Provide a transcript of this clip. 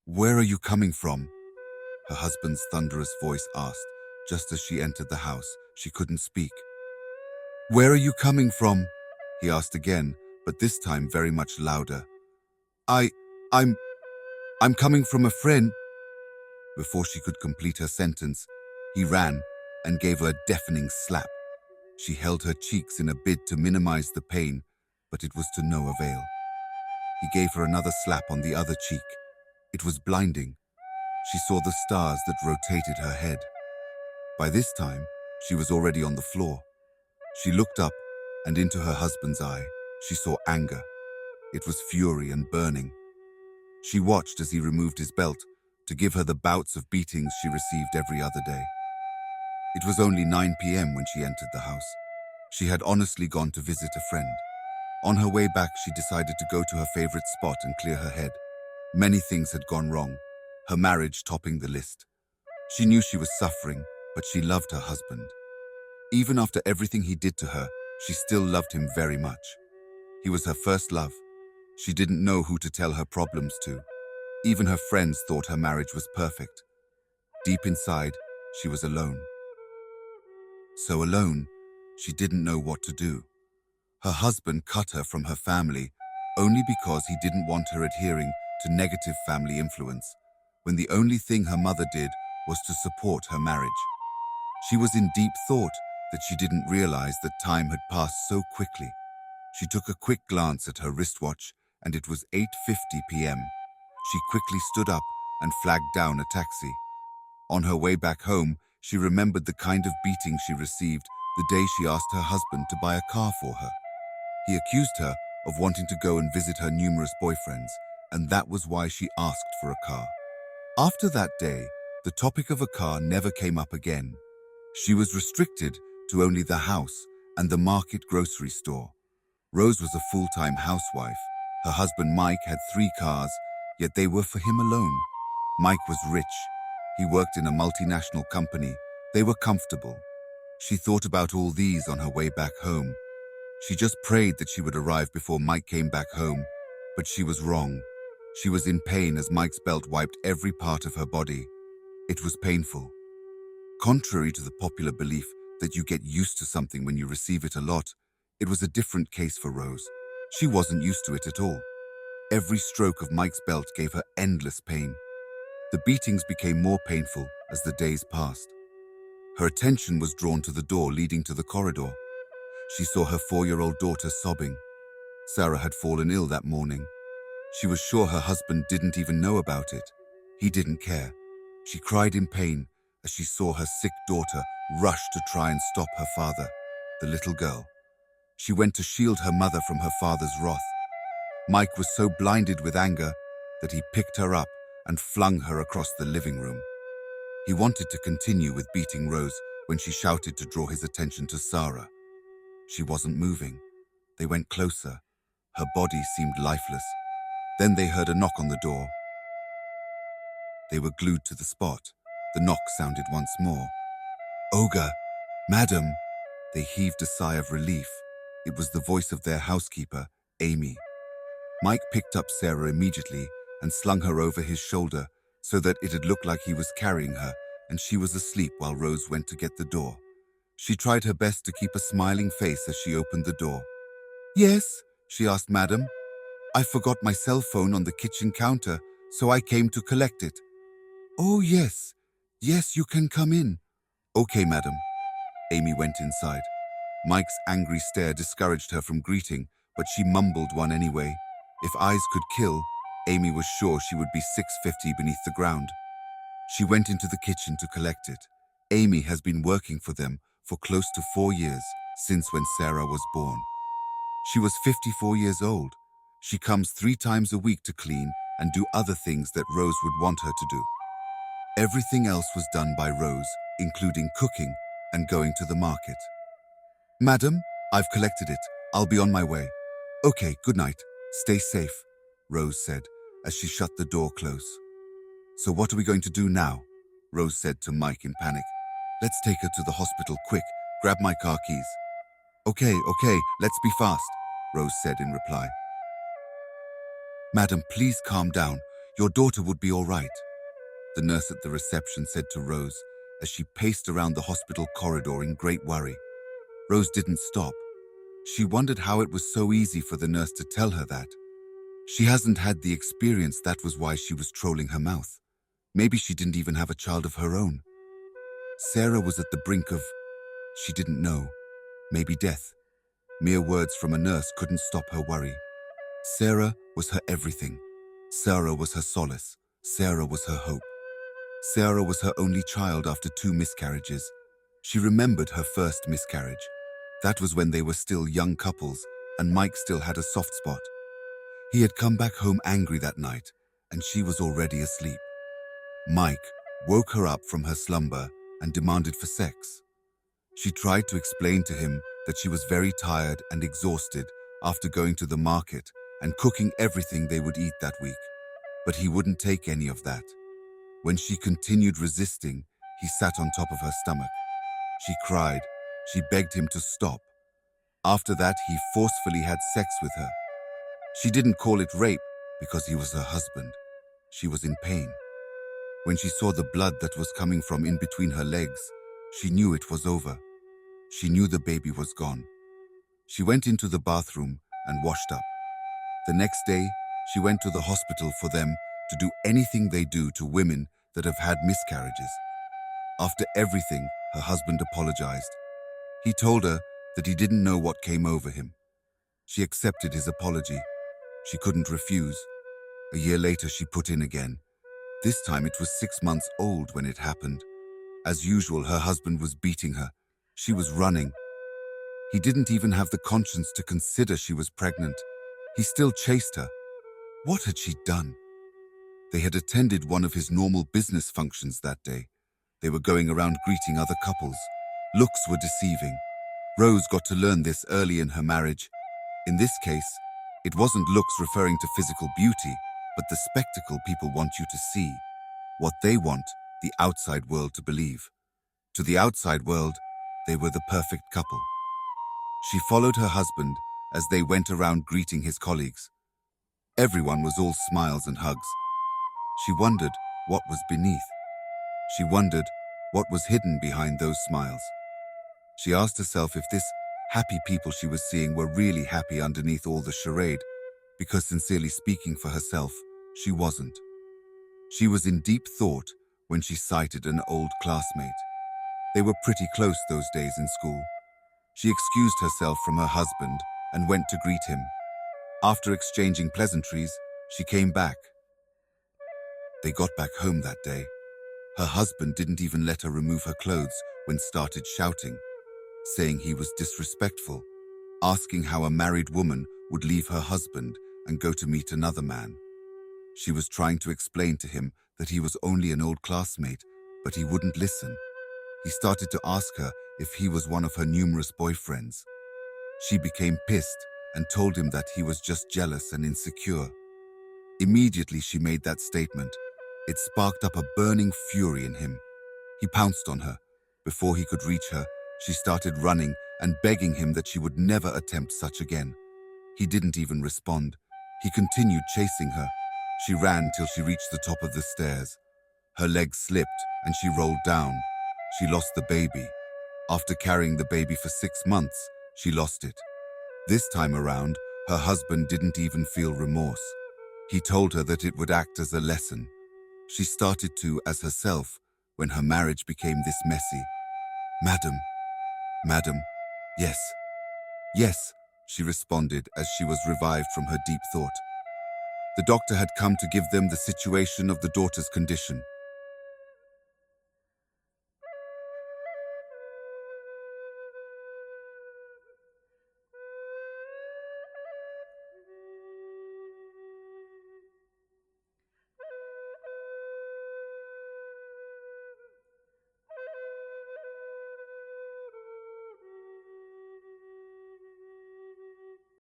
"Where are you coming from?" her husband's thunderous voice asked, just as she entered the house. She couldn't speak. "Where are you coming from?" he asked again, but this time very much louder. I, I'm, I'm coming from a friend." Before she could complete her sentence, he ran and gave her a deafening slap. She held her cheeks in a bid to minimize the pain, but it was to no avail. He gave her another slap on the other cheek. It was blinding. She saw the stars that rotated her head. By this time, she was already on the floor. She looked up, and into her husband's eye, she saw anger. It was fury and burning. She watched as he removed his belt to give her the bouts of beatings she received every other day. It was only 9 p.m. when she entered the house. She had honestly gone to visit a friend. On her way back, she decided to go to her favorite spot and clear her head. Many things had gone wrong, her marriage topping the list. She knew she was suffering, but she loved her husband. Even after everything he did to her, she still loved him very much. He was her first love. She didn't know who to tell her problems to. Even her friends thought her marriage was perfect. Deep inside, she was alone. So alone, she didn't know what to do. Her husband cut her from her family only because he didn't want her adhering to negative family influence, when the only thing her mother did was to support her marriage. She was in deep thought that she didn't realize that time had passed so quickly. She took a quick glance at her wristwatch, and it was 8:50 p.m. She quickly stood up and flagged down a taxi. On her way back home, she remembered the kind of beating she received the day she asked her husband to buy a car for her. He accused her of wanting to go and visit her numerous boyfriends, and that was why she asked for a car. After that day, the topic of a car never came up again. She was restricted to only the house and the market grocery store. Rose was a full-time housewife. Her husband Mike had 3 cars, yet they were for him alone. Mike was rich. He worked in a multinational company. They were comfortable. She thought about all these on her way back home. She just prayed that she would arrive before Mike came back home, but she was wrong. She was in pain as Mike's belt wiped every part of her body. It was painful. Contrary to the popular belief that you get used to something when you receive it a lot, it was a different case for Rose. She wasn't used to it at all. Every stroke of Mike's belt gave her endless pain. The beatings became more painful as the days passed. Her attention was drawn to the door leading to the corridor. She saw her 4-year-old daughter sobbing. Sarah had fallen ill that morning. She was sure her husband didn't even know about it. He didn't care. She cried in pain as she saw her sick daughter rush to try and stop her father, the little girl. She went to shield her mother from her father's wrath. Mike was so blinded with anger that he picked her up and flung her across the living room. He wanted to continue with beating Rose when she shouted to draw his attention to Sarah. She wasn't moving. They went closer. Her body seemed lifeless. Then they heard a knock on the door. They were glued to the spot. The knock sounded once more. "Olga, madam." They heaved a sigh of relief. It was the voice of their housekeeper, Amy. Mike picked up Sarah immediately and slung her over his shoulder so that it'd look like he was carrying her, and she was asleep while Rose went to get the door. She tried her best to keep a smiling face as she opened the door. "Yes?" she asked, "Madam. I forgot my cell phone on the kitchen counter, so I came to collect it." "Oh, yes. Yes, you can come in." "Okay, madam." Amy went inside. Mike's angry stare discouraged her from greeting, but she mumbled one anyway. If eyes could kill, Amy was sure she would be 650 beneath the ground. She went into the kitchen to collect it. Amy has been working for them for close to 4 years, since when Sarah was born. She was 54 years old. She comes 3 times a week to clean and do other things that Rose would want her to do. Everything else was done by Rose, including cooking and going to the market. "Madam, I've collected it. I'll be on my way." "Okay, good night. Stay safe," Rose said as she shut the door close. "So what are we going to do now?" Rose said to Mike in panic. "Let's take her to the hospital, quick. Grab my car keys." Okay, let's be fast," Rose said in reply. "Madam, please calm down. Your daughter would be all right, the nurse at the reception said to Rose as she paced around the hospital corridor in great worry. Rose didn't stop. She wondered how it was so easy for the nurse to tell her that. She hasn't had the experience, that was why she was trolling her mouth. Maybe she didn't even have a child of her own. Sarah was at the brink of, she didn't know, maybe death. Mere words from a nurse couldn't stop her worry. Sarah was her everything. Sarah was her solace. Sarah was her hope. Sarah was her only child after 2 miscarriages. She remembered her first miscarriage. That was when they were still young couples and Mike still had a soft spot. He had come back home angry that night and she was already asleep. Mike woke her up from her slumber and demanded for sex. She tried to explain to him that she was very tired and exhausted after going to the market and cooking everything they would eat that week, but he wouldn't take any of that. When she continued resisting, he sat on top of her stomach. She cried. She begged him to stop. After that, he forcefully had sex with her. She didn't call it rape because he was her husband. She was in pain. When she saw the blood that was coming from in between her legs, she knew it was over. She knew the baby was gone. She went into the bathroom and washed up. The next day, she went to the hospital for them to do anything they do to women that have had miscarriages. After everything, her husband apologized. He told her that he didn't know what came over him. She accepted his apology. She couldn't refuse. A year later, she put in again. This time it was 6 months old when it happened. As usual, her husband was beating her. She was running. He didn't even have the conscience to consider she was pregnant. He still chased her. What had she done? They had attended one of his normal business functions that day. They were going around greeting other couples. Looks were deceiving. Rose got to learn this early in her marriage. In this case, it wasn't looks referring to physical beauty, but the spectacle people want you to see. What they want the outside world to believe. To the outside world, they were the perfect couple. She followed her husband as they went around greeting his colleagues. Everyone was all smiles and hugs. She wondered what was beneath. She wondered what was hidden behind those smiles. She asked herself if this happy people she was seeing were really happy underneath all the charade, because sincerely speaking for herself, she wasn't. She was in deep thought when she sighted an old classmate. They were pretty close those days in school. She excused herself from her husband and went to greet him. After exchanging pleasantries, she came back. They got back home that day. Her husband didn't even let her remove her clothes when started shouting, saying he was disrespectful, asking how a married woman would leave her husband and go to meet another man. She was trying to explain to him that he was only an old classmate, but he wouldn't listen. He started to ask her if he was one of her numerous boyfriends. She became pissed and told him that he was just jealous and insecure. Immediately she made that statement. It sparked up a burning fury in him. He pounced on her. Before he could reach her, she started running and begging him that she would never attempt such again. He didn't even respond. He continued chasing her. She ran till she reached the top of the stairs. Her legs slipped and she rolled down. She lost the baby. After carrying the baby for 6 months, she lost it. This time around, her husband didn't even feel remorse. He told her that it would act as a lesson. She started to as herself when her marriage became this messy. Madam, yes, yes, she responded as she was revived from her deep thought. The doctor had come to give them the situation of the daughter's condition.